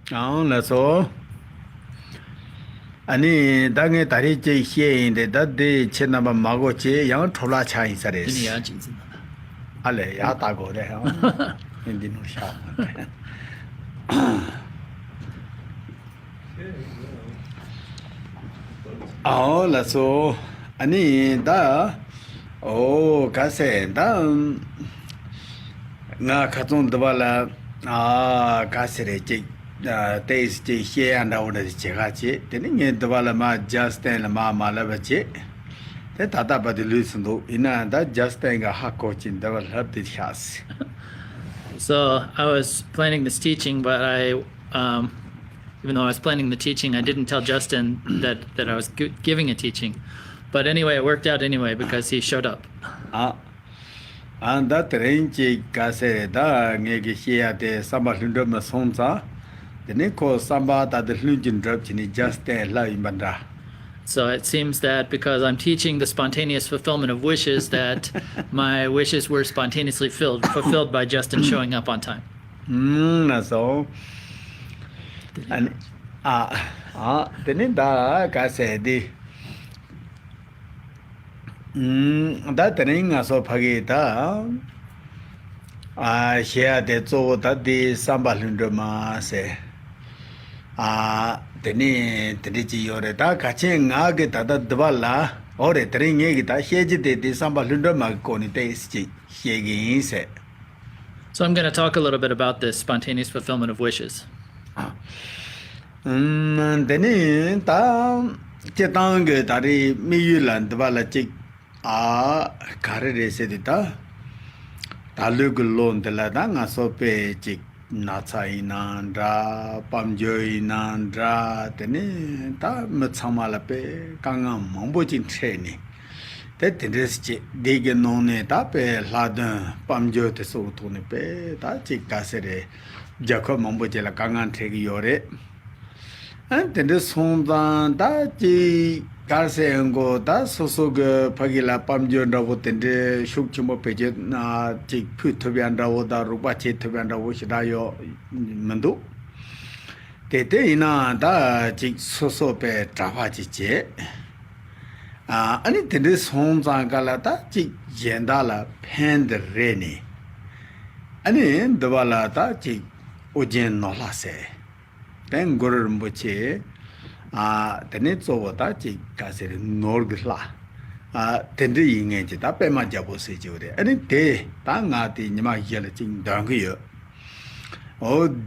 That's all. Ani dange tari che xie de da de che na ba ma go che yang thola cha yi sa de. Ni ya ji zin. Ale ya ta go de ha. Hindi no sha. That's all. Ani da ka se da nga ka zong de ba la ka se re che days che xie and out de che ga che de ni de ba la ma Justin la ma la ba che de ta ta ba de lu sun do ina da Justin ga ha ko chin de ba la de chas. So I was planning this teaching, but even though I was planning the teaching, I didn't tell Justin that I was giving a teaching. But anyway, it worked out anyway because he showed up. And that range ka se da nge ge xie de samba lund ma song za de ne ko samba da de lund jin drop chin Justin la imanda. So it seems that because I'm teaching the spontaneous fulfillment of wishes, that my wishes were spontaneously fulfilled by Justin showing up on time. That's all. And then da ka se di da training aso phagi da share de zo da di samba lund ma se teni ji yore da ka che nga ge da da dwa la ore training ge da she ji de samba lund ma ko ni te si she gi se. So I'm going to talk a little bit about this spontaneous fulfillment of wishes. Teni ta che tang ge da ri mi yu lan dwa la chi kare re se di ta lu gu lon de la da nga so pe chi na cha inan dra pam jo inan dra teni ta ma chama la pe ka nga mong bo chin che ni te de chi de ge no ne ta pe la da pam jo te so to ne pe ta chi ka se re ja ko mong bo che la ka nga the gi yo re an de song da chi ka se ngo da so so ge phagi la pam jo da wo ten de shuk chmo pe je na chi phu thobyan da wo da ru pa che thobyan da wo shi da yo mandu te ina da chi so so pe tra pha chi che ani ten de song za ka la da chi yen da la phen de re ni ani de la da chi Orgyen Norlha se ten Khen Rinpoche tene zo da chi ka se Norlha ten de yin ge ji da pe ma ja bo se ji de ani de ta nga ti ni ma ye le jing dang ge yo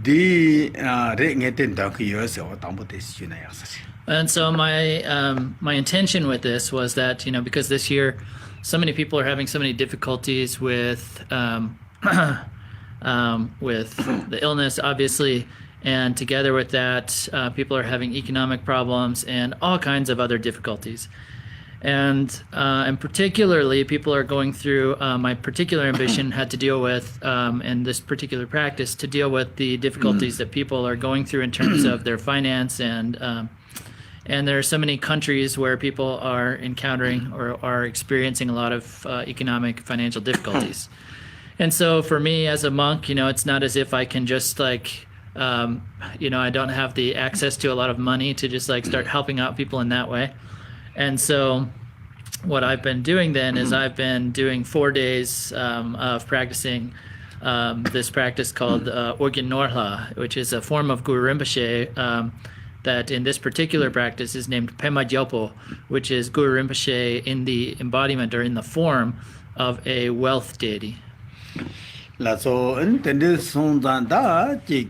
di re nge ten dang ge yo se o dang bo de shi na ya sa. And so my intention with this was that, because this year so many people are having so many difficulties with the illness, obviously, and together with that, people are having economic problems and all kinds of other difficulties. And particularly, people are going through, my particular ambition had to deal with, in this particular practice, to deal with the difficulties that people are going through in terms of their finance. And there are so many countries where people are encountering or are experiencing a lot of economic, financial difficulties. And so for me as a monk, it's not as if I can just I don't have the access to a lot of money to just start helping out people in that way. And so what I've been doing then is I've been doing 4 days of practicing this practice called Orgyen Norlha, which is a form of Guru Rinpoche that in this particular practice is named Pema Gyalpo, which is Guru Rinpoche in the embodiment or in the form of a wealth deity. La so entende son da ji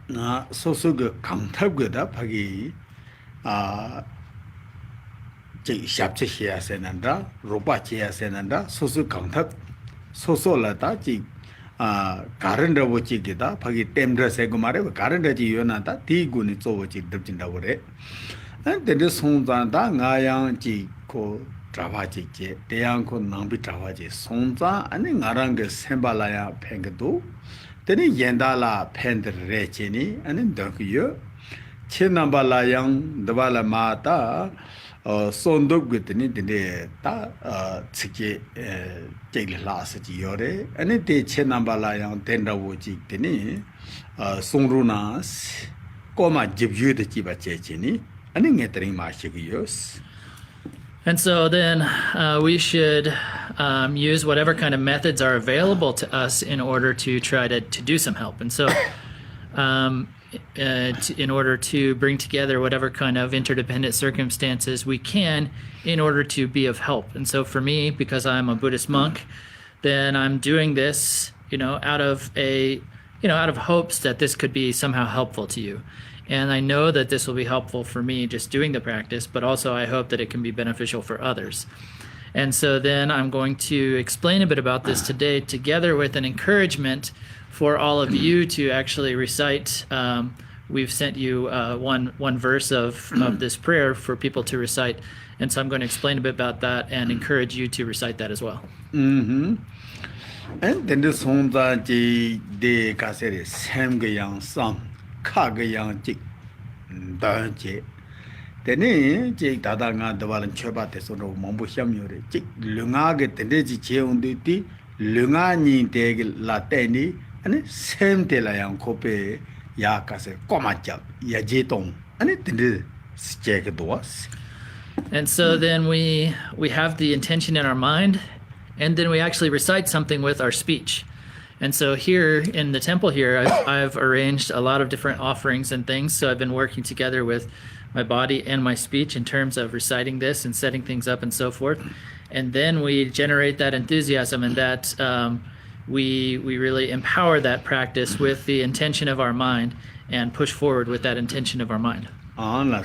na so so ge kang thab ge da phagi ji shap che ya se nan da ro pa che ya se nan da so so kang thab so so la da ji karan da wo chi ge da phagi tem dra se gu ma re karan da ji yo na da ti gu ni zo wo chi dab jin da wo re entende son da nga yang ji ko trawa ji je de yang ko nang bi trawa ji song za ani ngarang ge semba la ya pheng ge do teni yenda la phen de re che ni ani dang yo che namba la yang de ba la ma ta son do ge teni de ta chike je le la sa ji yo re ani de che namba la yang den da wo ji teni song ru na koma jibyu de jiba chechini ani ngetring ma shigiyos. And so then we should use whatever kind of methods are available to us in order to try to do some help. And so in order to bring together whatever kind of interdependent circumstances we can in order to be of help. And so for me, because I'm a Buddhist monk, then I'm doing this, out of hopes that this could be somehow helpful to you. And I know that this will be helpful for me just doing the practice, but also I hope that it can be beneficial for others. And so then I'm going to explain a bit about this today, together with an encouragement for all of you to actually recite. We've sent you one verse of this prayer for people to recite. And so I'm going to explain a bit about that and encourage you to recite that as well. And then the song that the cassette Sam Gayang song. Kagayang jik dan je. Tene jik dada nga dawalan choba te sono mambu syam yore. Jik lunga ge tene ji che undi ti lunga ni te la teni ane sem te la yang kope ya kase koma jak ya je tong ane tene che ke doas. And so then we have the intention in our mind, and then we actually recite something with our speech. And so here in the temple here, I've arranged a lot of different offerings and things. So I've been working together with my body and my speech in terms of reciting this and setting things up and so forth. And then we generate that enthusiasm, and that we really empower that practice with the intention of our mind and push forward with that intention of our mind.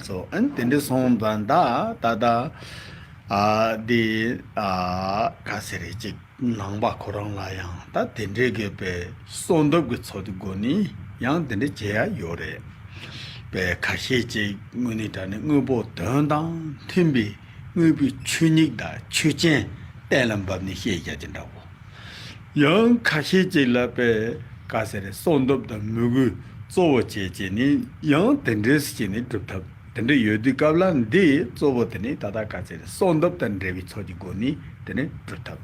So and then this home da the kasere nangba korang la yang ta tendre ge pe sondop ge chod go ni yang tendre je yore pe khashi ji nguni da ne ngobo dan dang timbi ngobi chunik da chujen telam ba ni he ya jin da wo yang khashi ji la pe kasere sondop da mugu zo je je ni yang tendre si ni tup tendre yodi kablan de zo bo tene tada kasere sondop tendre bi chodi go ni tene tup.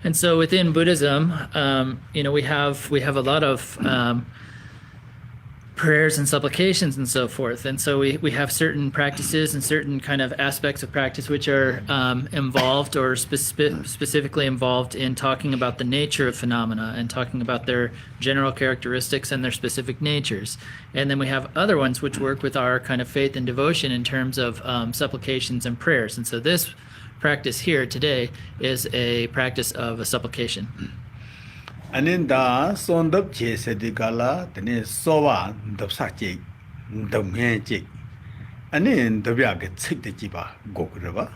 And so within Buddhism, we have a lot of prayers and supplications and so forth. And so we have certain practices and certain kind of aspects of practice which are involved or specifically involved in talking about the nature of phenomena and talking about their general characteristics and their specific natures. And then we have other ones which work with our kind of faith and devotion in terms of supplications and prayers. And so this practice here today is a practice of a supplication. And in the sondop chase the gala, the sowa, the sachi, the magic, and in the biag, take the jiba, go river.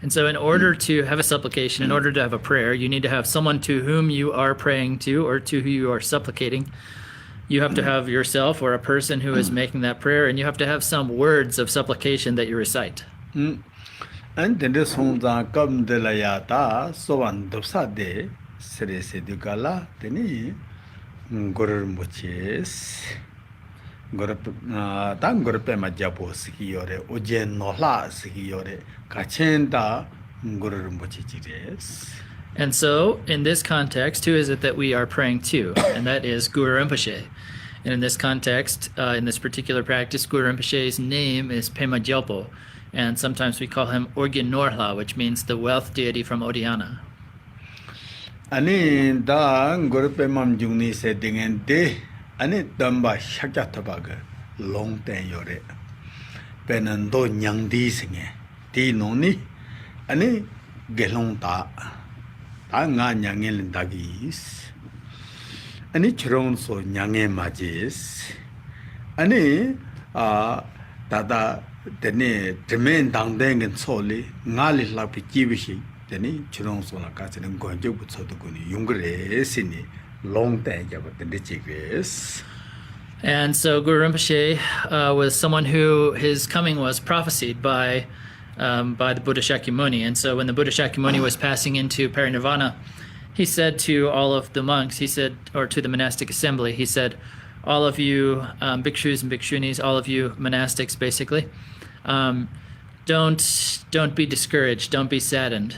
And so, in order to have a supplication, in order to have a prayer, you need to have someone to whom you are praying to or to who you are supplicating. You have to have yourself or a person who is making that prayer, and you have to have some words of supplication that you recite. And then the songs are come de la yata, so on the sade, Serese de Gala, Teni, Guru Rinpoche, Tangurpema Jabo Sikiore, Orgyen Norlha Sikiore, Kachenta, Guru Rinpoche. And so, in this context, who is it that we are praying to? And that is Guru Rinpoche. And in this context, in this particular practice, Guru Rinpoche's name is Pema Gyalpo. And sometimes we call him Orgyen Norlha, which means the wealth deity from Odhyana. Ani da Gurpe Mam Jungni said dingen de ani damba shakatabaga long ten yore. Penando nyang di singe. Di noni ani gelong ta. Ta nga nyangel dagis. Ani chron so nyange majis. Ani tada tene tremen dang deng and soli ngali la pichibishi tene churong so la ka chen gonje bu chodu guni yungre sini long time jabat tene chigres. And so Guru Rinpoche was someone who his coming was prophesied by the Buddha Shakyamuni. And so when the Buddha Shakyamuni was passing into parinirvana, he said to all of the monks, or to the monastic assembly, he said, all of you bhikshus and bhikshunis, all of you monastics basically, don't be discouraged, don't be saddened,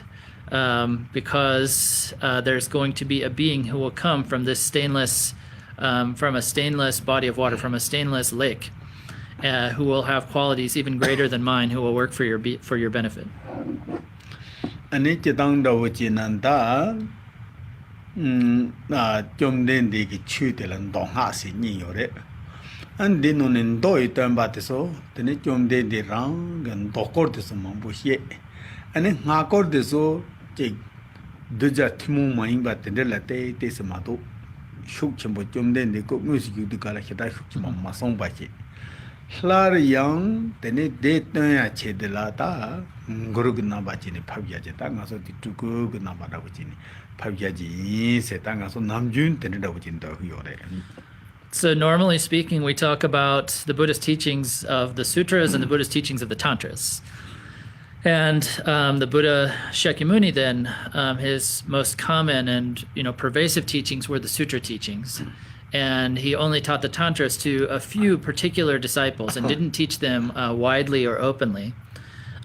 because there's going to be a being who will come from this stainless from a stainless body of water, from a stainless lake, who will have qualities even greater than mine, who will work for your benefit. Ani chitang dawo chinanda chomden de ki chute lan dong ha si ni yore. An din nun do itan ba so tene chomden de rang gan dokor de so mambu ye. Ani ngakor de so che duja timu maing ba tende la te sama do shuk chimbo chomden de ko music yu de kala hita shuk chimbo ma song ba che. Hlar yang tene de tanya che de la ta guru gna ba chini phagya je ta nga so ti tu ko gna ba da chini phagya ji se ta nga so namjun tene da chin da hu yore. So normally speaking, we talk about the Buddhist teachings of the sutras and the Buddhist teachings of the tantras. And the Buddha Shakyamuni then, his most common and pervasive teachings were the sutra teachings. And he only taught the tantras to a few particular disciples and didn't teach them widely or openly.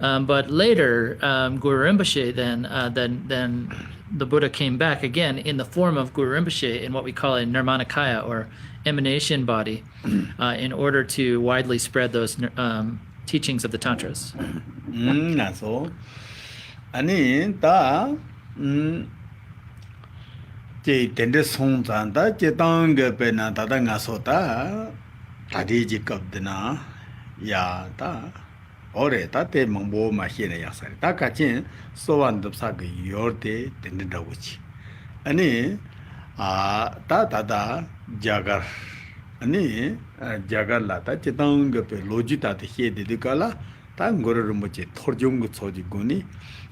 But later, Guru Rinpoche then the Buddha came back again in the form of Guru Rinpoche in what we call a Nirmanakaya or emanation body, in order to widely spread those teachings of the tantras. So, ani ta che tende song zan da che tang ge pe na da nga so ta di ji kap de na ya ta ore ta te mong bo ma hie ne ya sa ta ka chin so wan du sa ge yor de tende da wu chi ani ta da jagar ani jagar la ta che tang ge pe loji ta de hie de ka la ta ngor ru mo che thor jong gu so ji gu ni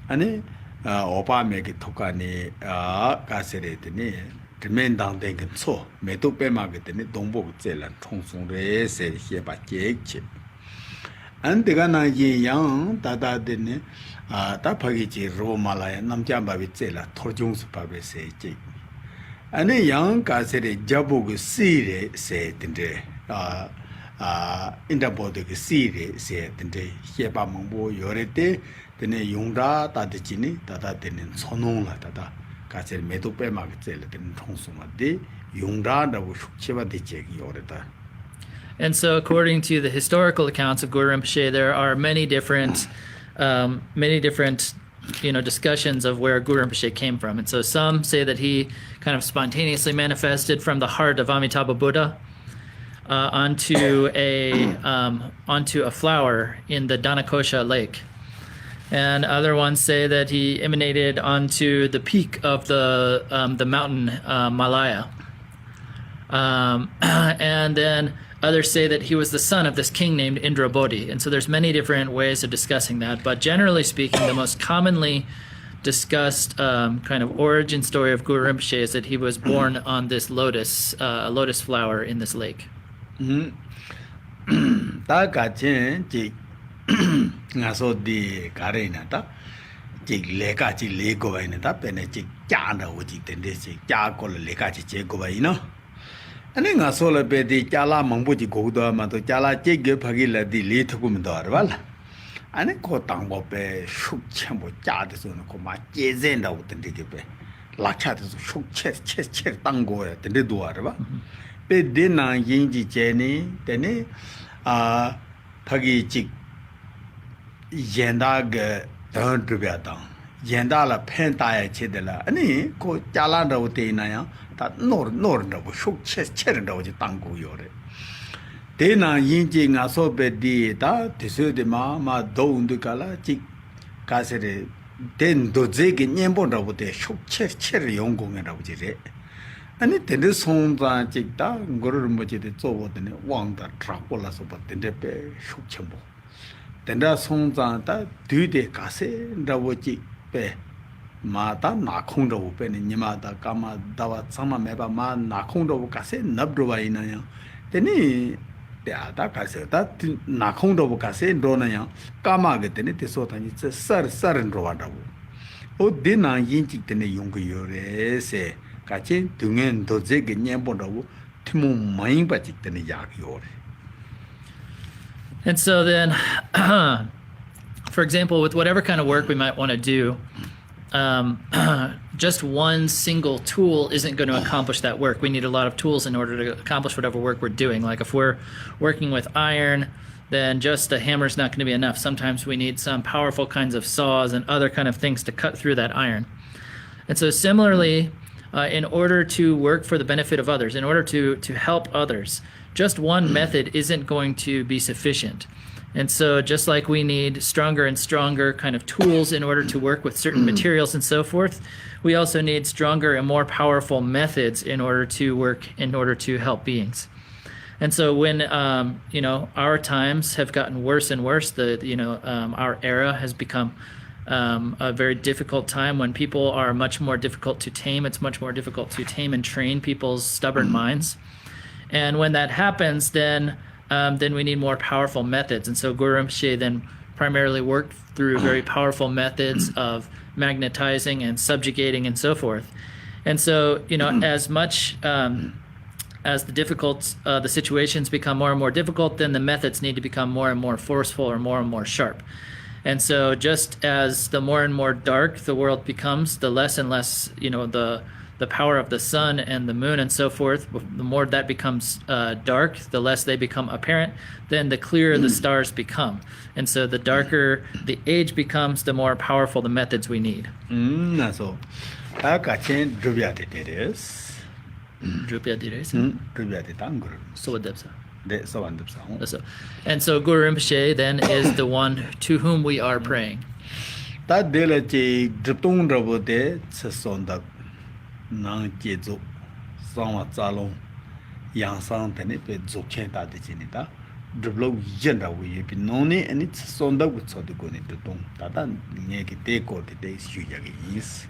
ani opa me ki thokani ka sere de ni demen dang de ge so me to pe ma ge de ni dong bo che lan thong song re se hie ba che che an de ga na yin yang da de ne ta pha gi ji ro ma la ya nam cha ba bi che la thor jong su ba be se che ani yang ka sere jabu gu si re se de de inda ge si re se de de hie ba mong bo yo re de tene yungda ta de chini ta tene sonong la ta ka che me to pe ma ge che le tene thong su ma de yungda da wo shuk che ba de che gi ore ta. And so according to the historical accounts of Guru Rinpoche, there are many different discussions of where Guru Rinpoche came from. And so some say that he kind of spontaneously manifested from the heart of Amitabha Buddha onto a flower in the Danakosha lake. And other ones say that he emanated onto the peak of the mountain Malaya. And then others say that he was the son of this king named Indra Bodhi. And so there's many different ways of discussing that. But generally speaking, the most commonly discussed kind of origin story of Guru Rinpoche is that he was born on this lotus flower in this lake. Nga so di kare na ta chik leka chi le go bai na ta pe ne chik kya na wo chi ten de chi kya ko le leka chi che go bai no ani nga so le pe di kya la mang bu chi go do ma to kya la che ge pha gi la di le thu mi do ra ba la ani ko tang bo pe shuk chen bo kya de so no ko ma che zen da wo ten de pe la cha de so shuk che tang go ya ten de do ra ba pe de na yin ji che ni te ne pha gi chi yenda ge dan du bia dang yenda la pen ta ya che de la ani ko cha la da wo te na ya ta nor da wo shuk che da wo ji tang gu yo re de na yin ji nga so be di ta de se de ma do un de ka la ji ka se de den do je ge nyen bo da wo de shuk che re yong gong ya da wo ji re ani de de song za ji ta ngor mo ji de zo wo de ne wang da tra ko la so ba de de pe shuk che bo tenda song zang ta du de ka se da wo ji pe ma ta na khong do pe ni ma ta ka ma da wa sama me ba ma na khong do ka se nab do ba ina ya te ni te a ta ka se ta na khong do ka se do na ya ka ma ge te ni te so ta ni se sar ro wa da wo o de na yin ji te ne yong ge yo re se ka chen du ngen do je ge nyen bo do wo ti mo mai ba ji te ne ya ge yo re. And so then, for example, with whatever kind of work we might want to do, just one single tool isn't going to accomplish that work. We need a lot of tools in order to accomplish whatever work we're doing. Like if we're working with iron, then just a hammer is not going to be enough. Sometimes we need some powerful kinds of saws and other kind of things to cut through that iron. And so similarly, in order to work for the benefit of others, in order to help others, just one method isn't going to be sufficient. And so just like we need stronger and stronger kind of tools in order to work with certain materials and so forth, we also need stronger and more powerful methods in order to work, in order to help beings. And so when, our times have gotten worse and worse, our era has become a very difficult time when people are much more difficult to tame. It's much more difficult to tame and train people's stubborn minds. And when that happens, then we need more powerful methods. And so Guru Rinpoche then primarily worked through very powerful methods of magnetizing and subjugating and so forth. And so, as much as the situations become more and more difficult, then the methods need to become more and more forceful or more and more sharp. And so just as the more and more dark the world becomes, the less and less, the power of the sun and the moon and so forth, the more that becomes dark, the less they become apparent, then the clearer the stars become. And so the darker the age becomes, the more powerful the methods we need. So, and so Guru Rinpoche then is the one to whom we are praying. And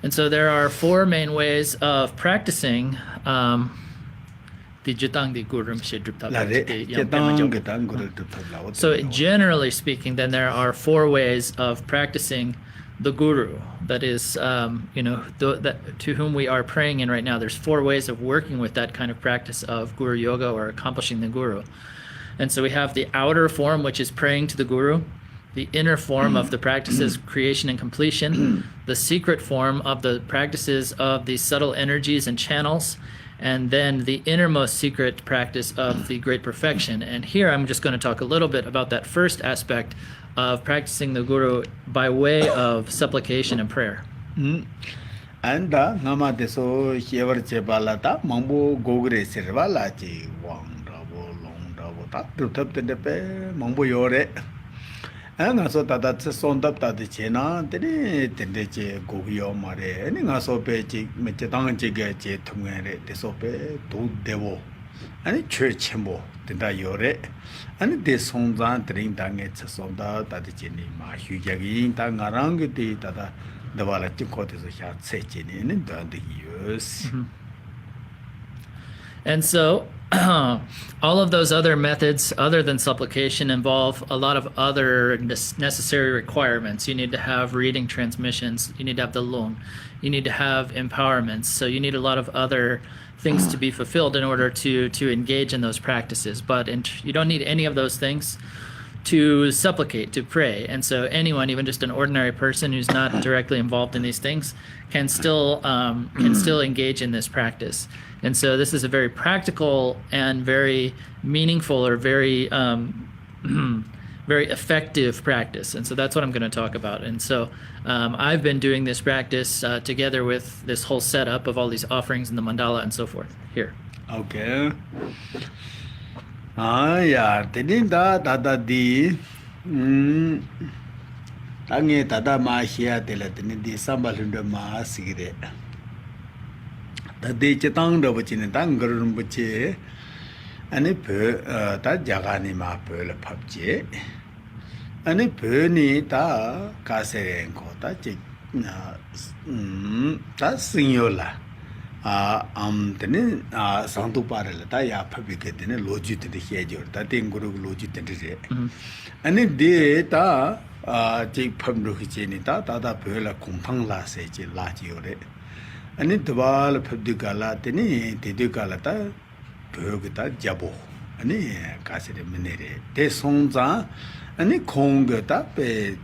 so there are four main ways of practicing so generally speaking, then there are four ways of practicing the Guru. That is, to whom we are praying in right now. There's four ways of working with that kind of practice of Guru Yoga or accomplishing the Guru. And so we have the outer form, which is praying to the Guru, the inner form of the practices creation and completion, the secret form of the practices of the subtle energies and channels, and then the innermost secret practice of the great perfection. And here I'm just going to talk a little bit about that first aspect of practicing the Guru by way of supplication and prayer. And namate so hever chebalata mambo gogre servala chi wang rabo long rabo ta tutap tepe mambo yore. And so that sondap that the chena tende che gogyo mare and so pe chi metang chige tungere de sope do devo and church mo tenda yore and de sonza drink dang et sonda that the cheni ma hyagi ta ngarang de tada the wallet is a shot setting in the years. And so all of those other methods other than supplication involve a lot of other necessary requirements. You need to have reading transmissions, you need to have the lung, you need to have empowerments, so you need a lot of other things to be fulfilled in order to engage in those practices. But you don't need any of those things to supplicate, to pray. And so anyone, even just an ordinary person who's not directly involved in these things, can still engage in this practice. And so this is a very practical and very meaningful or very very effective practice. And so that's what I'm going to talk about. And so I've been doing this practice together with this whole setup of all these offerings in the mandala and so forth here. Okay. Yeah, Tedinda Dada di Tangi Tada Mahia de la Tenidi Sambalunda Ma Sigre. The day Chetang the Wachin Tangur Rinpoche and a per that Jagani Ma Pearl Pubje and a perni ta Caserenco that Signola. Then Santu Paralata, ya public in a logit in the hedge, that thing Guru logit in the day. And if data take Pabruchinita, Tata Perla Kumpangla Sage Latiore. And it develop Pabdugala, Teni, Tidugalata, Purgata, Jabo, and a Cassidy Minere. They sonza, and a Kongata,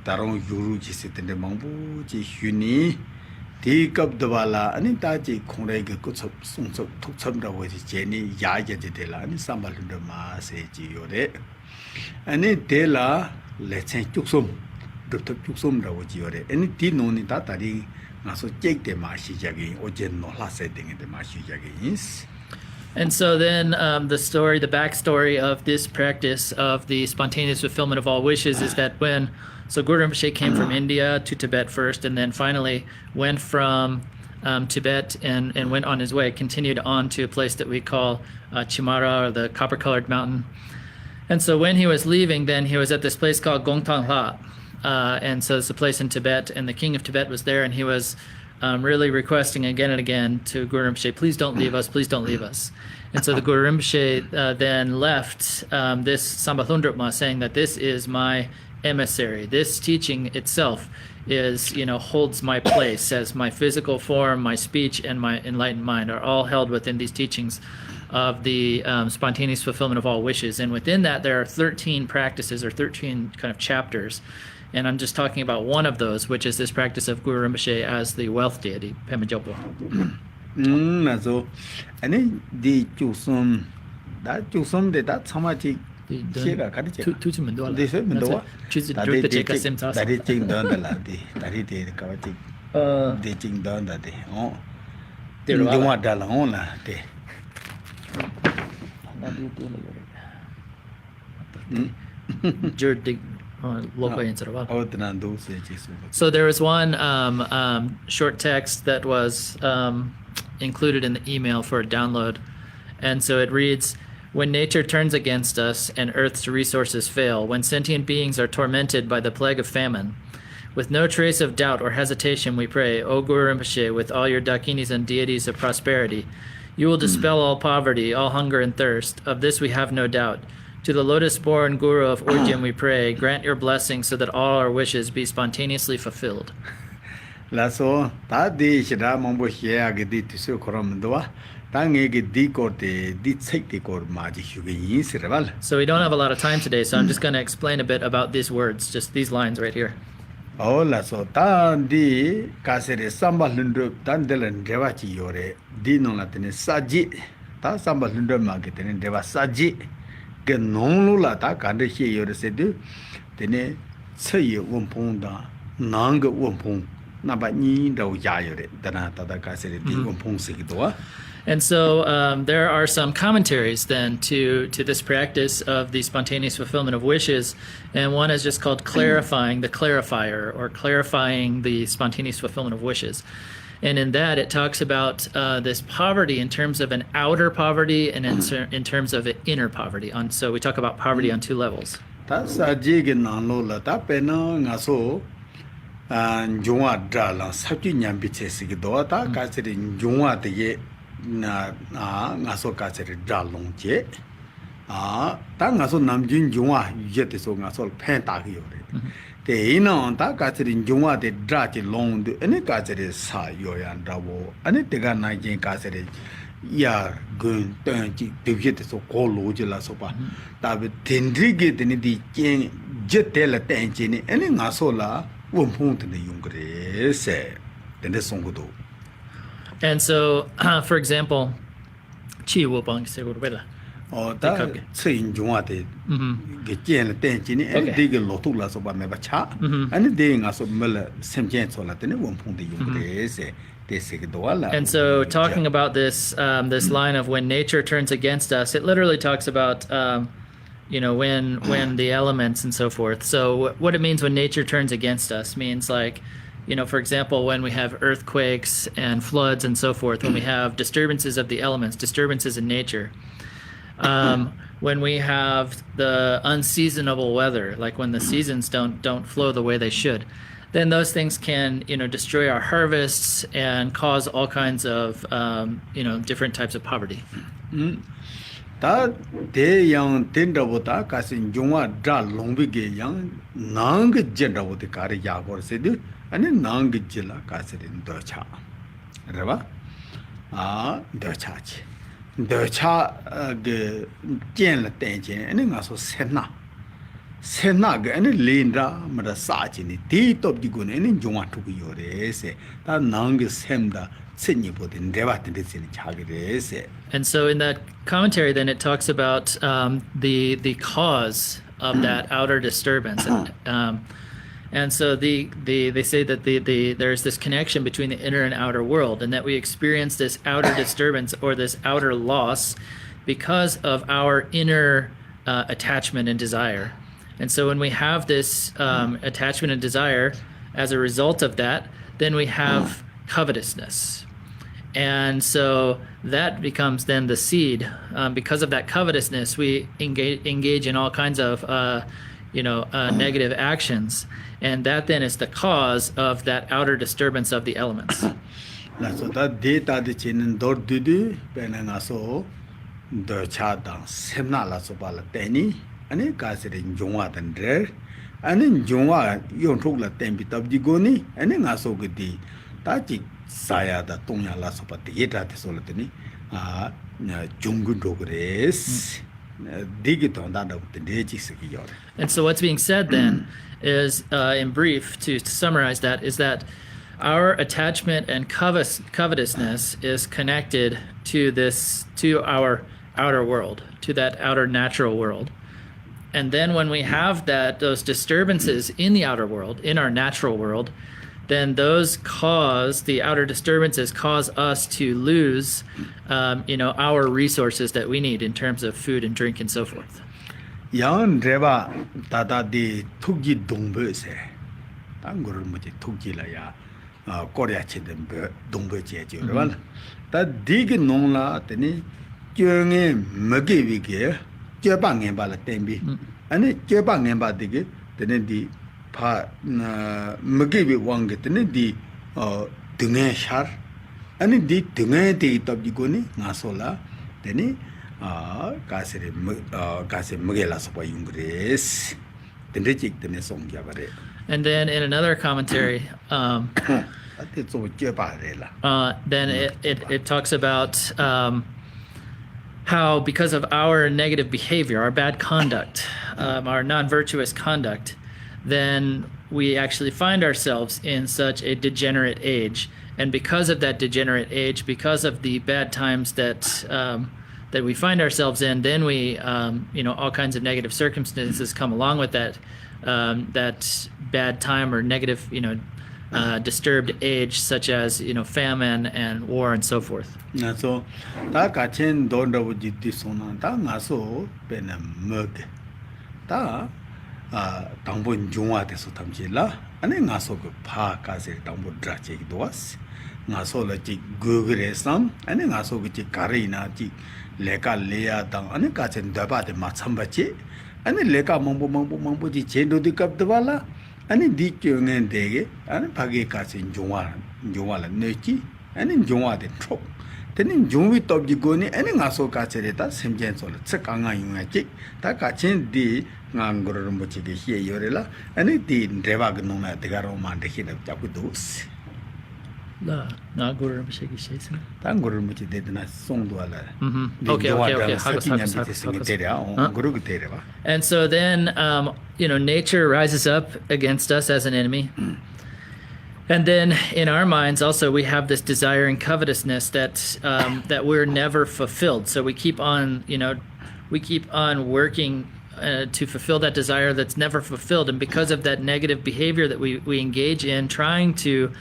Taron Yuru, sit in the Mambu, Huni. Take up the Vala, and in Taji Konrega could some took some with Jenny, Yaja de la, and somebody the Mass, Giore. And in Tela, let's say took some, Dr. took some with Giore, and it did not Tatari, so take the Mashi Jagi, or Norlha setting in the Mashi Jagi. And so then the backstory of this practice of the spontaneous fulfillment of all wishes is that so Guru Rinpoche came from India to Tibet first, and then finally went from Tibet and went on his way, continued on to a place that we call Chimara, or the copper-colored mountain. And so when he was leaving, then he was at this place called Gongtanghla. And so it's a place in Tibet, and the king of Tibet was there, and he was really requesting again and again to Guru Rinpoche, please don't leave us, please don't leave us. And so the Guru Rinpoche then left this Sambalundrupma, saying that this is my emissary. This teaching itself is, holds my place as my physical form, my speech, and my enlightened mind are all held within these teachings of the spontaneous fulfillment of all wishes. And within that, there are 13 practices or 13 kind of chapters. And I'm just talking about one of those, which is this practice of Guru Rinpoche as the wealth deity, Pema Jopo. So, and then the Chusum, that's how much he Tutu Mendola. They said Mendola. Choose the drink the Cheka Simtas. That is taking down the lady, that is the Kawati. They taking down that day. Oh, they don't want Dalahona. So there was one short text that was included in the email for a download, and so it reads, when nature turns against us and Earth's resources fail, when sentient beings are tormented by the plague of famine, with no trace of doubt or hesitation we pray, O Guru Rinpoche, with all your dakinis and deities of prosperity, you will dispel all poverty, all hunger and thirst. Of this we have no doubt. To the lotus-born Guru of Orgyen we pray, grant your blessing so that all our wishes be spontaneously fulfilled. So we don't have a lot of time today, so I'm just going to explain a bit about these words, just these lines right here. Oh, so di kasere sambal lundrup tandelan dewachi yore di non la tene saji ta sambal lundrup ma ke tene dewa saji ke nonglu la ta kande she yore sedu tene chye wompong da nang wompong na ba ni do ya yore dana ta da kasere di wompong sigdo. And so there are some commentaries then to this practice of the spontaneous fulfillment of wishes, and one is just called clarifying the clarifier, or clarifying the spontaneous fulfillment of wishes. And in that it talks about this poverty in terms of an outer poverty and in terms of an inner poverty. So we talk about poverty on two levels. Na ngaso kasere dalong che ta ngaso namjin jungwa yete so ngaso phen ta gi yore te ino ta kasere jungwa de dra che long de ene kasere sa yo yan da bo ane te ga na jin kasere ya gun tan ji de yete so ko lo je la so pa ta be tendri ge de ni di chen je te la tan che ni ene ngaso la won phung de yung gre se de song do. And so, for example, chi wopang se wala. Oh, ta chin jungwa de ge jian le den jin ni en de ge lo tu la so ba me ba cha. An de nga so me le sem jian so la de ne won phung de yung de se de se ge do la. And so talking about this this line of when nature turns against us, it literally talks about when the elements and so forth. So what it means when nature turns against us means like, for example, when we have earthquakes and floods and so forth, when we have disturbances of the elements, disturbances in nature, when we have the unseasonable weather, like when the seasons don't flow the way they should, then those things can, destroy our harvests and cause all kinds of, different types of poverty. Ta de yang tenda bota kasin jungwa dra longbi ge yang nang jenda bote kare ya gor se du ane nang jila kasirin do cha reba do cha chi do cha ge jian le den jian ane nga so sen Senag and Lindra, Madasachini, Tit of the Gun, and Juma to be your ese, that Nangus Hemda, Seniput in Devatis in Chagres. And so in that commentary, then it talks about the cause of that outer disturbance. And so they say that there's this connection between the inner and outer world, and that we experience this outer disturbance or this outer loss because of our inner attachment and desire. And so when we have this attachment and desire, as a result of that, then we have covetousness. And so that becomes then the seed. Because of that covetousness, we engage in all kinds of negative actions. And that then is the cause of that outer disturbance of the elements. So that data the chin door dudu, Benangaso, the Chadang, Semna La Sobala Teni, and it gas it in Jonga and Dre, and in Jonga, you took la tempit of Digoni, and in Aso Gudi, Tachi Saya, the Tonya La Sopatieta, the Solatini, Jungu Dogres, dig it on that of the Degi. And so what's being said then is, in brief, to summarize that, is that our attachment and covetousness is connected to our outer world, to that outer natural world. And then when we have those disturbances in the outer world, in our natural world, then the outer disturbances cause us to lose, our resources that we need in terms of food and drink and so forth. Yang Reva Tata di Tugi Dumbe se, Tangur Muti Tugi la ya, Korea Chidem Dumbe Jeju, that dig nonla, Teni, Jung Mugivige, Jabang and Bala Tembi, and it Jabang and Badige, then the Pa Mugivi Wang, then the Dunga Shar, and it did Dunga de Tobigoni, Nasola, then Kasi Mugela Sopa Yungres, the Rejik the Nesong Yabare. And then in another commentary, then it talks about how because of our negative behavior, our bad conduct, our non-virtuous conduct, then we actually find ourselves in such a degenerate age. And because of that degenerate age, because of the bad times that we find ourselves in, then we, all kinds of negative circumstances come along with that bad time or negative, disturbed age, such as, famine and war and so forth. So, that Kachin don't know what you sona, Tangaso, Benamug, Ta, Tambun Juma de Sotamjilla, and then Naso Pa Kasi Tambu Drachik Doas, Naso Lachik Gugre Sam, and then Naso Vichi Karina. Leka Lea Dang and Kachin Daba de Matsambachi, and then Leka Mambo Chendo de Capdavala, and in Dick Young and Dege, and Pagi Kachin Jumala Neki, and in Juma de Trop. Then in Jumi Top Goni, and in Aso Kachereta, Sim Jensol, Sakanga Yungaki, Takachin di Nangor Rinpoche here Yorela, and it did Drevagnona de Garoman the head of Japudus. Not Guru Rinpoche Jason. Tangur Rinpoche did not song to Okay. And so then, nature rises up against us as an enemy. And then in our minds also we have this desire and covetousness that we're never fulfilled. So we keep on, working to fulfill that desire that's never fulfilled. And because of that negative behavior that we engage in, trying to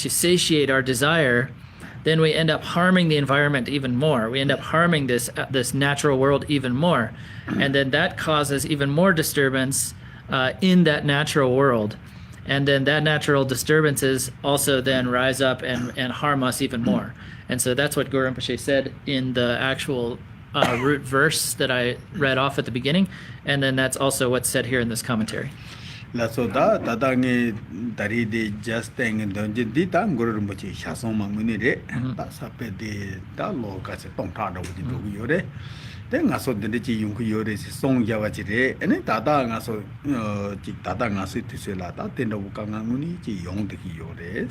satiate our desire, then we end up harming the environment even more. We end up harming this natural world even more. And then that causes even more disturbance in that natural world. And then that natural disturbances also then rise up and harm us even more. And so that's what Guru Rinpoche said in the actual root verse that I read off at the beginning. And then that's also what's said here in this commentary. La soda tadangi dari de Justin Kirkwood Guru Rinpoche Shasong Mangmuni de ta sape de da lo ka se tong tha da bu du yore de nga so de chi yung ku yore se song ya wa chi de ene tata nga so chi tata nga so ti se la ta ten do ka nga muni chi yong de ki yore.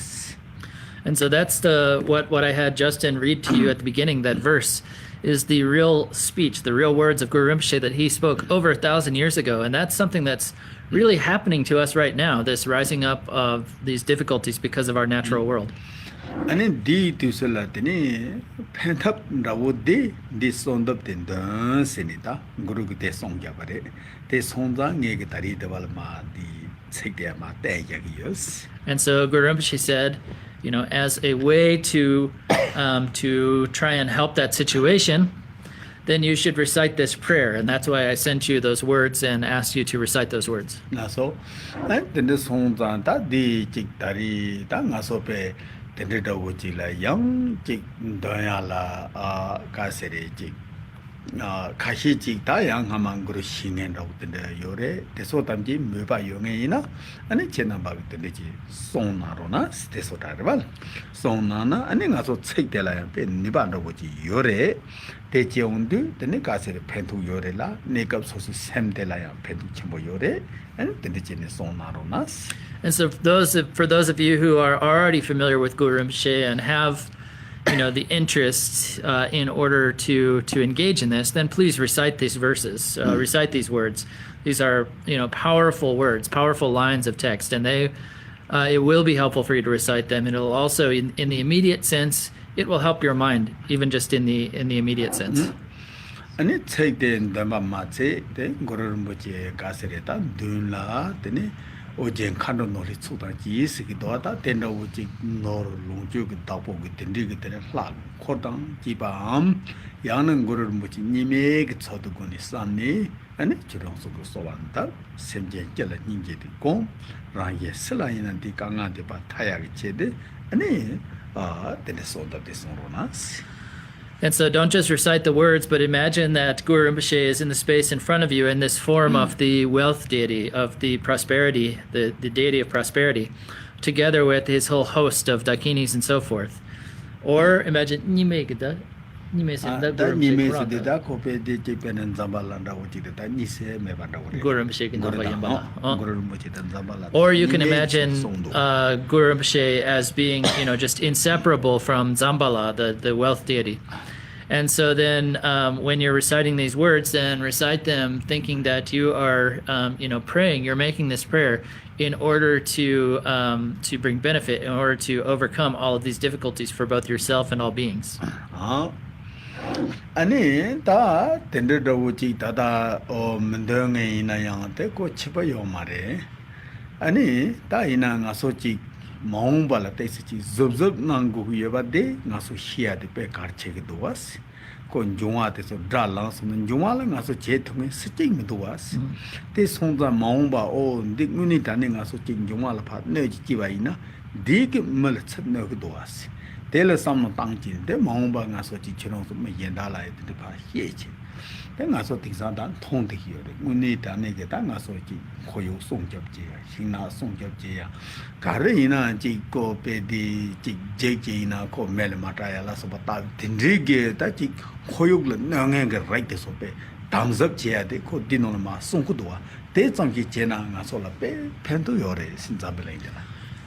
And so that's what I had Justin read to you at the beginning, that verse. is the real speech, the real words of Guru Rinpoche that he spoke over 1,000 years ago. And that's something that's really happening to us right now, this rising up of these difficulties because of our natural world. And di tu salatini pentap rawudi di sondap tenda senita guru gute songja bare te sonda nge tari dewal ma di sekde ma te yagiyos. And so Guru Rinpoche said, you know, as a way to try and help that situation, then you should recite this prayer, and that's why I sent you those words and asked you to recite those words. Naso and the sonda ta di chik tari ta ngaso pe tende da wuji la yang chik doya la ka sere chik kashi chik ta yang hamang guru shingen ra tende yore teso tamji meba yonge ina ane chena ba tende ji sonna ro na teso ta rebal sonna na ane ngaso chik de la yang pe niban ra wuji yore te cheondu tende ka sere pentu yore la nekap so si sem de la yang pentu chimbo yore ane tende chene sonna ro na. And so for those of you who are already familiar with Guru Rinpoche and have, you know, the interest in order to engage in this, then please recite these verses, recite these words. These are, you know, powerful words, powerful lines of text, and they it will be helpful for you to recite them. And it'll also, in the immediate sense, it will help your mind, even just in the immediate sense. And it take the Namchag the Guru Rinpoche Kasireta Dunla Tene Orgyen Khandro Norlha Tsuda Jisiki Dota Tenda Uji Nor Lungju Tapo Tendri Lag Kordang Jibam Yang Guru Rinpoche Nime Tsoduguni Sani and Churong Suku Sovanta Semjen Jella Ninja de Gom Ranye Selain and the Kanga de Bataya Chede and then soda de Soronas. And so don't just recite the words, but imagine that Guru Rinpoche is in the space in front of you in this form of the wealth deity, of the prosperity, the deity of prosperity, together with his whole host of dakinis and so forth. Or imagine Guru Rinpoche. Or you can imagine Guru Rinpoche as being, you know, just inseparable from Zambala, the wealth deity. And so then when you're reciting these words, then recite them thinking that you are, you know, praying, you're making this prayer in order to bring benefit, in order to overcome all of these difficulties for both yourself and all beings. Ani ta tender da wuchi tada o mendenge ina yang te ko chipa yo mare ani ta ina nga so chi maung bala te si zub nang gu ye ba de nga so hia de pe kar che ge doas ko njwa te so dra lang so njwa la nga so che thung se ting me doas te song da maung ba o dik muni ta ne nga so chi njwa la pha ne chi ba ina dik mal chat ne ge doas Tell some tangji, the Mamba Nasochi Chino Yendala the Pa Hiech. Then I saw things are done, toned here. We need a nigga, Nasochi, Koyo Song Job Jia, Shina Song Job Jia, Karina, Jiko Pedi, Jina, Ko Melamataya, Lasabata, Tindrigi, Tachi, Koyugla, Nanga, right this obey. Thumbs up chair, they could dinoma, Sonkudua, they some Jena, Nasola, Pento Yore, since I believe.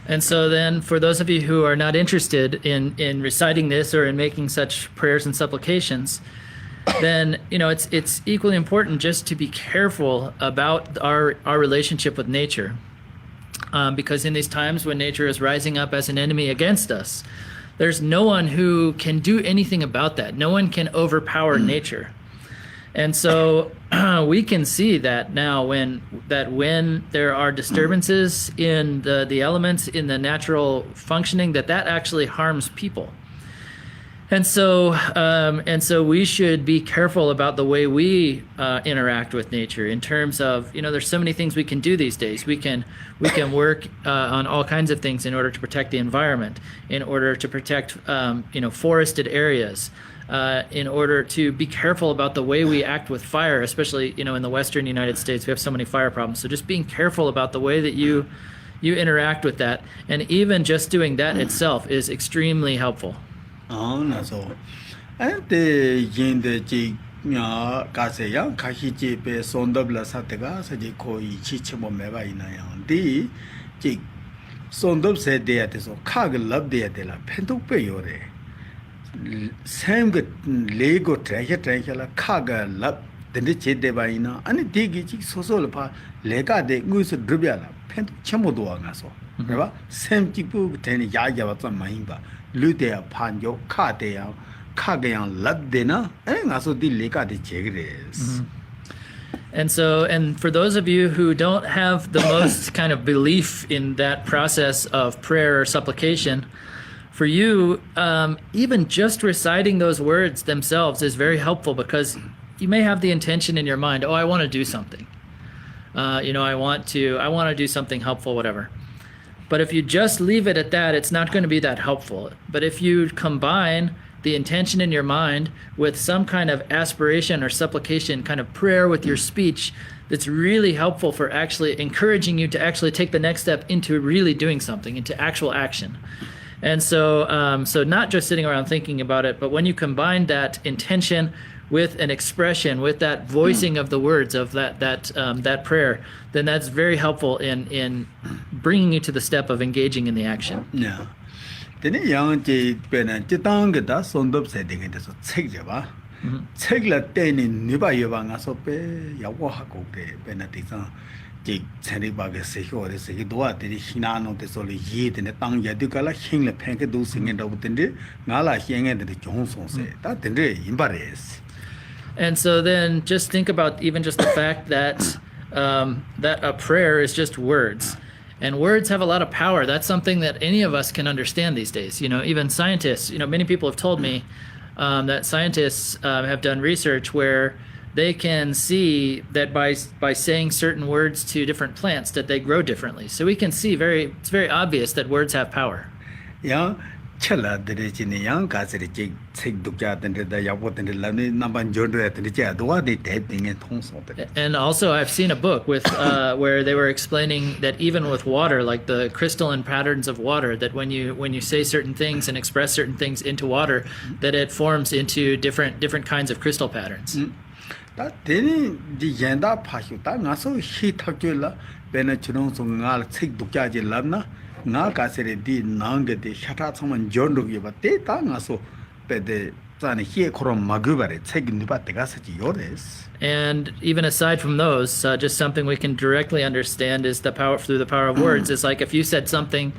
And so then for those of you who are not interested in reciting this or in making such prayers and supplications, then, you know, it's equally important just to be careful about our relationship with nature. Because in these times when nature is rising up as an enemy against us, there's no one who can do anything about that. No one can overpower nature. And so we can see that now when there are disturbances in the elements, in the natural functioning, that actually harms people. And so we should be careful about the way we interact with nature in terms of, you know, there's so many things we can do these days. We can work on all kinds of things in order to protect the environment, in order to protect you know, forested areas. In order to be careful about the way we act with fire, especially, you know, in the Western United States, we have so many fire problems. So just being careful about the way that you interact with that, and even just doing that itself is extremely helpful. Oh, no, so. And the yin the jig Kaseya, Kahichi pe Sondabla Satega, Saji Koi Chichimo Meva in a D. Jig Sondab said they at so Kag love the Adela, Pentu Payore. same Lego treasure kaga lap the chede baina and it dig it so lega de goose drubiala pen chamodoangaso. Never same tipo ten yaja maimba lutea panjo katea kagayan lap dena and also the lega de chegres. And for those of you who don't have the most kind of belief in that process of prayer or supplication, for you, even just reciting those words themselves is very helpful, because you may have the intention in your mind, oh, I want to do something. I want to do something helpful, whatever. But if you just leave it at that, it's not going to be that helpful. But if you combine the intention in your mind with some kind of aspiration or supplication, kind of prayer with your speech, that's really helpful for actually encouraging you to actually take the next step into really doing something, into actual action. And so not just sitting around thinking about it, but when you combine that intention with an expression, with that voicing of the words of that prayer, then that's very helpful in bringing you to the step of engaging in the action. Yeah. Then young Jitanga Sondop setting it as a Tsegba. Tsegla ten in Nuba Yavanga Sope, Yawahako, Benatisan, Jig Sanibag Seho, the Segidua, the Hinano, the Soli Yit, and the Tang Yadukala, Hingle Pankadu singing over the Nala Hing and the Johnson said that the day embarrass. And so then just think about even just the fact that that a prayer is just words. And words have a lot of power. That's something that any of us can understand these days. Even scientists, many people have told me that scientists have done research where they can see that by saying certain words to different plants that they grow differently. So we can see it's very obvious that words have power. Yeah. Chella the young Cassidy take Ducat and the Yawot and the Lani Namban Jordan at the Jadua, they taping and Tonson. And also, I've seen a book with where they were explaining that even with water, like the crystalline patterns of water, that when you say certain things and express certain things into water, that it forms into different kinds of crystal patterns. That then the Yanda Pashuta, Naso, he Takula, Benachon, so Nal take Ducaji Labna. Naka said, did Nanga de Shata someone John do give a data, so but the San here Korom Magubare, taking the Batagasachi Yodes. And even aside from those, just something we can directly understand is the power through the power of words. It's like if you said something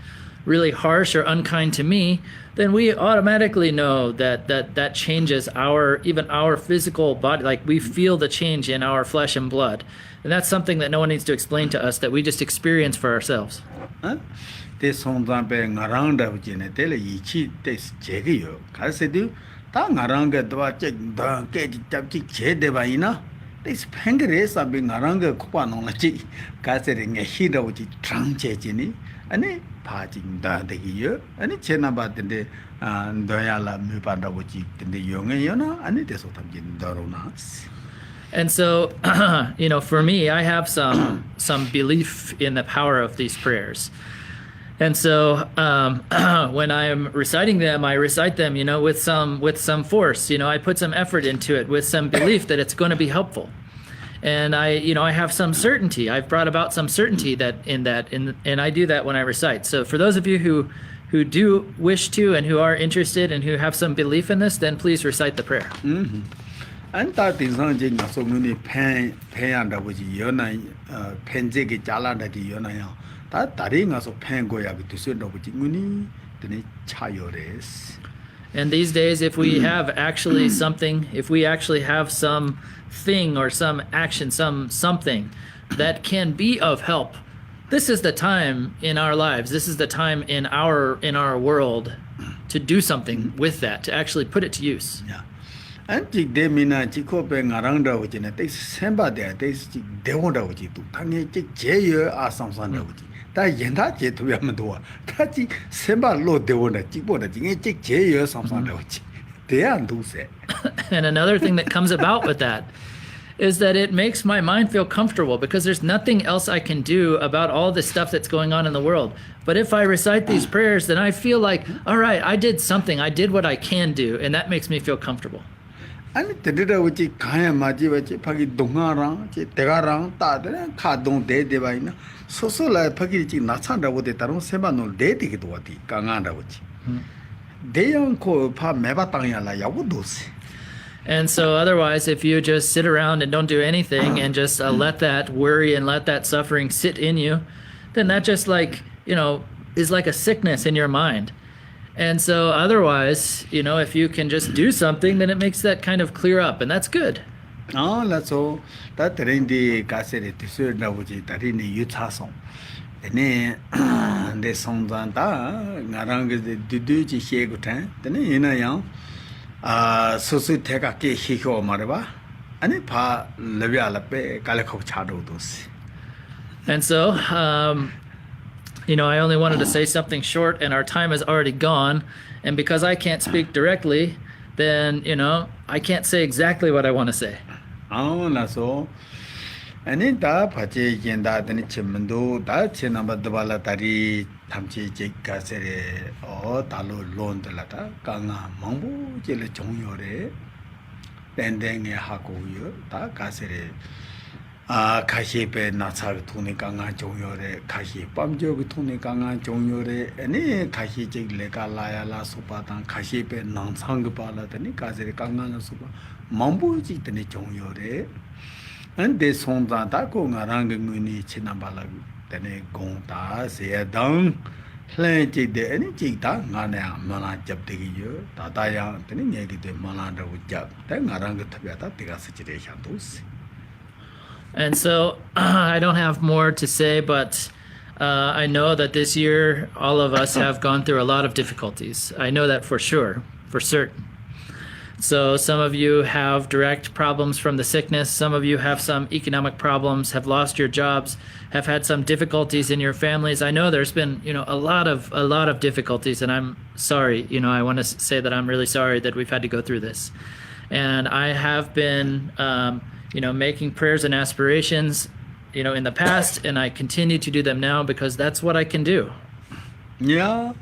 really harsh or unkind to me, then we automatically know that changes our physical body. Like we feel the change in our flesh and blood. And that's something that no one needs to explain to us, that we just experience for ourselves. This song being around of Genetella, Yichi takes Jegio. Cassidy, Tang Aranga, the get Chedevaina. This Pengares are being Aranga Kupanochi, Cassidy, a hit of the Tranchini, and a parting the year, and it's about the Doyala Mupanda, which in the young and it is what I'm getting Doronas. And so, for me, I have some belief in the power of these prayers. And so when I'm reciting them, I recite them, with some force. I put some effort into it with some belief that it's going to be helpful. And I have some certainty. I've brought about some certainty and I do that when I recite. So for those of you who do wish to and who are interested and who have some belief in this, then please recite the prayer. And that is something so many pen and which Yona Penjiki Jala that Yona. That ring as a pen go to send over Jimuni, the Chayores. And these days, if we have actually something, if we actually have some thing or some action, something that can be of help, this is the time in our lives. This is the time in our world to do something with that, to actually put it to use. Yeah. And they mean a chico being around the within a taste, Samba there, they want to do. Tangy Jay or some son of it. That Yenda to Yamadua. Tati Samba Lord, they want to chipo that you take Jay or some son of it. They are do say. And another thing that comes about with that is that it makes my mind feel comfortable, because there's nothing else I can do about all the stuff that's going on in the world. But if I recite these prayers, then I feel like, all right, I did something. I did what I can do, and that makes me feel comfortable. And the little which Kaya Maji, which Paki Dungarang, Tegarang, Tadra, Kadon de Divina, so like Paki Natsanda with the Taron Sebano, they take it what he Kanganda which. 대형 코파 매바땅이라 야고도스. And so, otherwise, if you just sit around and don't do anything and just let that worry and let that suffering sit in you, then that just is like a sickness in your mind. And so, otherwise, if you can just do something, then it makes that kind of clear up, and that's good. so that rendi kasere tisur nabuji tarini yuthason. Ene de sonzanta ngarang de duduji shegutan. Then yang sosu teka ke hiko maraba. Ane pa labia lape kalekok chado dos. And so, I only wanted to say something short, and our time is already gone. And because I can't speak directly, then, I can't say exactly what I want to say. So. Ani da pache yenda dani chimendo da chenamba dwala tari thamchi jikka sere o talo lon dala ta kanga mangbu jele chongyo re tendenge hako yo ta kasere kashi pe natsa thune kanga chongyo re kashi pamjo thune kanga chongyo re ani kashi jik leka laya la supa ta kashi pe nangsang pa la dani kasere kanga na supa mangbu jik dani chongyo re. And they song that go around Muni Chinabala, then a gong da, say a down, plenty the any jig da, Nana, Mana Jab the year, Tataya, then negative Malanda with Jab, then around the Tabiata, the situation those. And so I don't have more to say, but I know that this year all of us have gone through a lot of difficulties. I know that for sure, for certain. So some of you have direct problems from the sickness. Some of you have some economic problems, have lost your jobs, have had some difficulties in your families. I know there's been, a lot of difficulties, and I'm sorry. I want to say that I'm really sorry that we've had to go through this. And I have been, making prayers and aspirations, in the past, and I continue to do them now because that's what I can do. Yeah.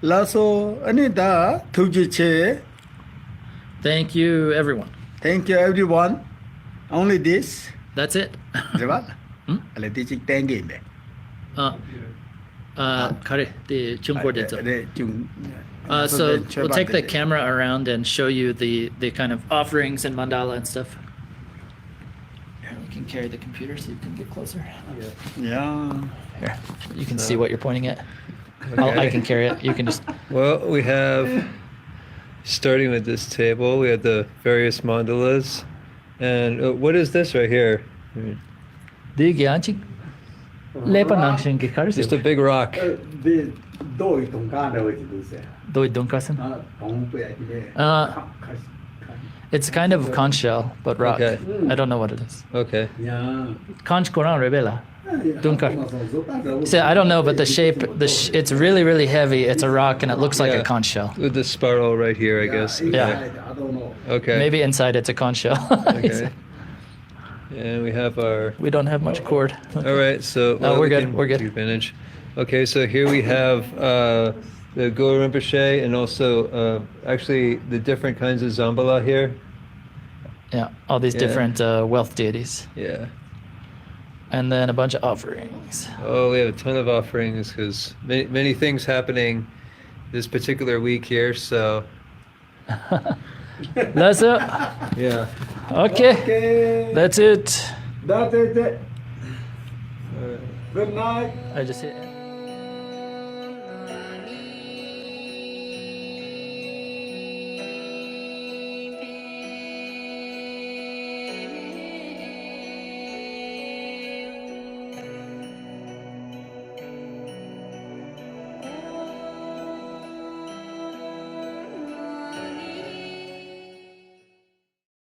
Lasso Anita Tujiche. Thank you, everyone. Thank you, everyone. Only this. That's it. What? Ale teaching 10 game. Kare, the so we'll take the camera around and show you the kind of offerings and mandala and stuff. You can carry the computer so you can get closer. Yeah. Here, you can see what you're pointing at. I can carry it. You can just. Well, we have. Starting with this table, we have the various mandalas. And what is this right here? Just Just a big rock. It's kind of conch shell, but rock. Okay. I don't know what it is. Okay. Conch koran rebela. See, I don't know, but the shape, it's really, really heavy. It's a rock, and it looks like a conch shell. With the spiral right here, I guess. Yeah. Okay. Maybe inside it's a conch shell. Okay. And we have our... We don't have much cord. All right, so... No, we're good. We're good. Take advantage. Okay, so here we have the Khen Rinpoche and also actually the different kinds of Zambala here. Yeah, all these different wealth deities. Yeah. And then a bunch of offerings. Oh, we have a ton of offerings because many things happening this particular week here, so... That's it? Yeah. Okay. That's it. That's it. Good night. I just hit...